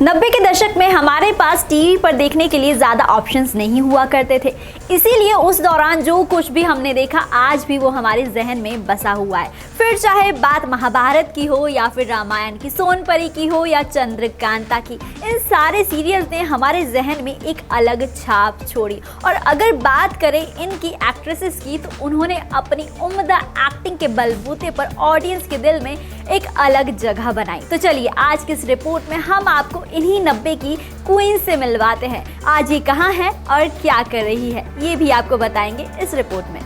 90 के दशक में हमारे पास टीवी पर देखने के लिए ज़्यादा ऑप्शंस नहीं हुआ करते थे, इसीलिए उस दौरान जो कुछ भी हमने देखा आज भी वो हमारे जहन में बसा हुआ है। फिर चाहे बात महाभारत की हो या फिर रामायण की, सोनपरी की हो या चंद्रकांता की, इन सारे सीरियल्स ने हमारे जहन में एक अलग छाप छोड़ी। और अगर बात करें इनकी एक्ट्रेसेस की, तो उन्होंने अपनी उम्दा एक्टिंग के बलबूते पर ऑडियंस के दिल में एक अलग जगह बनाई। तो चलिए आज की इस रिपोर्ट में हम आपको इन्हीं 90 की क्वीन से मिलवाते हैं। आज ये कहाँ है और क्या कर रही है, ये भी आपको बताएंगे इस रिपोर्ट में।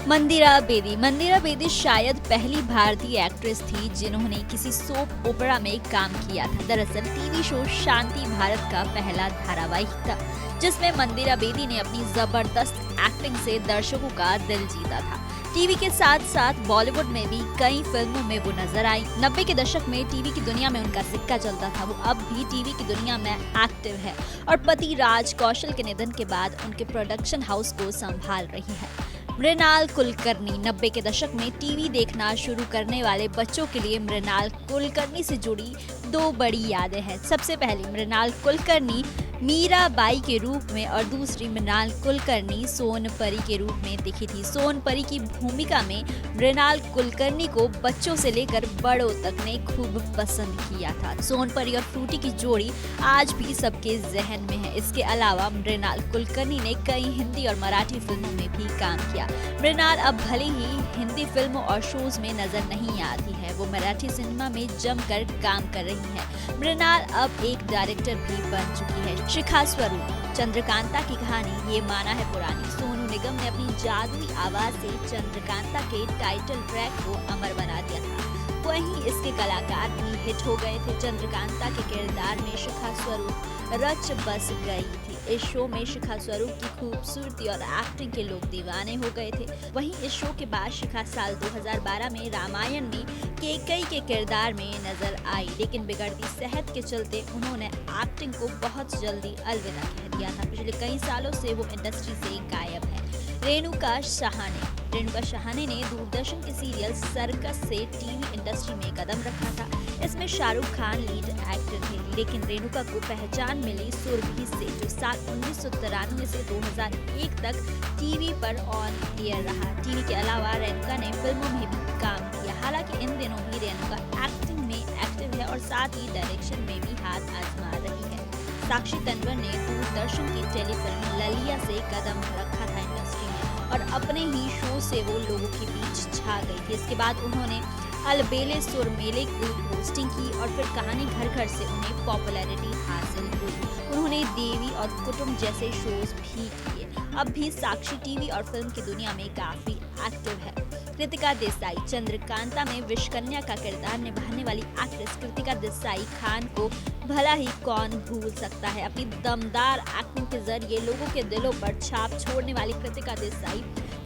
मंदिरा बेदी शायद पहली भारतीय एक्ट्रेस थी जिन्होंने किसी सोप ओपेरा में काम किया था। दरअसल टीवी शो शांति भारत का पहला धारावाहिक था, जिसमें मंदिरा बेदी ने अपनी जबरदस्त एक्टिंग से दर्शकों का दिल जीता था। टीवी के साथ साथ बॉलीवुड में भी कई फिल्मों में वो नजर आई। 90 के दशक में टीवी की दुनिया में उनका सिक्का चलता था। वो अब भी टीवी की दुनिया में एक्टिव है और पति राज कौशल के निधन के बाद उनके प्रोडक्शन हाउस को संभाल रही है। मृणाल कुलकर्णी 90 के दशक में टीवी देखना शुरू करने वाले बच्चों के लिए मृणाल कुलकर्णी से जुड़ी दो बड़ी यादें हैं। सबसे पहली मृणाल कुलकर्णी मीराबाई के रूप में और दूसरी मृणाल कुलकर्णी सोनपरी के रूप में दिखी थी। सोनपरी की भूमिका में मृणाल कुलकर्णी को बच्चों से लेकर बड़ों तक ने खूब पसंद किया था। सोनपरी और फ्रूटी की जोड़ी आज भी सबके जहन में है। इसके अलावा मृणाल कुलकर्णी ने कई हिंदी और मराठी फिल्मों में भी काम किया। मृणाल अब भले ही हिंदी फिल्मों और शोज में नजर नहीं आती है, वो मराठी सिनेमा में जमकर काम कर रही है। मृणाल अब एक डायरेक्टर भी बन चुकी है। शिखा स्वरूप चंद्रकांता की कहानी ये माना है पुरानी। सोनू निगम ने अपनी जादुई आवाज से चंद्रकांता के टाइटल ट्रैक को अमर बना दिया था। वहीं इसके कलाकार भी हिट हो गए थे। चंद्रकांता के किरदार में शिखा स्वरूप रच बस गई थी। इस शो में शिखा स्वरूप की खूबसूरती और एक्टिंग के लोग दीवाने हो गए थे। वहीं इस शो के बाद शिखा साल 2012 में रामायण में केकई के किरदार में नजर आई, लेकिन बिगड़ती सेहत के चलते उन्होंने एक्टिंग को बहुत जल्दी अलविदा कह दिया था। पिछले कई सालों से वो इंडस्ट्री से गायब है। रेणुका शहाने ने दूरदर्शन के सीरियल सर्कस से टीवी इंडस्ट्री में कदम रखा था। इसमें शाहरुख खान लीड एक्टर थे, लेकिन रेणुका को पहचान मिली सुरभि से, जो साल 1993 से 2001 तक टीवी पर ऑन एयर रहा। टीवी के अलावा रेणुका ने फिल्मों में भी काम किया। हालांकि इन दिनों भी रेणुका एक्टिंग में एक्टिव है और साथ ही डायरेक्शन में भी हाथ आजमा रही है। साक्षी तन्वर ने दूरदर्शन की टेलीफिल्म ललिया से कदम रखा था इंडस्ट्री में और अपने ही शो से वो लोगों के बीच छा गई थी। इसके बाद उन्होंने अलबेले सुर मेले की होस्टिंग की और फिर कहानी घर घर से उन्हें पॉपुलैरिटी हासिल हुई। उन्होंने देवी और कुटुंब जैसे शोज भी किए। अब भी साक्षी टीवी और फिल्म की दुनिया में काफी एक्टिव है। कृतिका देसाई चंद्रकांता में विषकन्या का किरदार निभाने वाली एक्ट्रेस कृतिका देसाई खान को भला ही कौन भूल सकता है। अपनी दमदार एक्टिंग के जरिए लोगों के दिलों पर छाप छोड़ने वाली कृतिका देसाई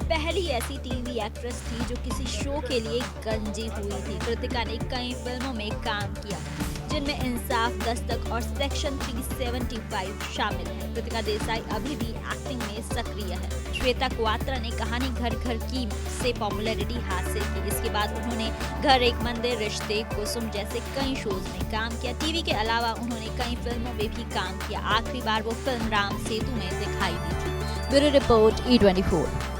पहली ऐसी टीवी एक्ट्रेस थी जो किसी शो के लिए गंजी हुई थी। कृतिका ने कई फिल्मों में काम किया, जिनमें इंसाफ, दस्तक और सेक्शन 375 शामिल है। कृतिका देसाई अभी भी एक्टिंग में सक्रिय है। श्वेता क्वात्रा ने कहानी घर घर की से पॉपुलैरिटी हासिल की। इसके बाद उन्होंने घर एक मंदिर, रिश्ते, कुसुम जैसे कई शोज में काम किया। टीवी के अलावा उन्होंने कई फिल्मों में भी काम किया। आखिरी बार वो फिल्म राम सेतु में दिखाई दी थी। Bureau report E24।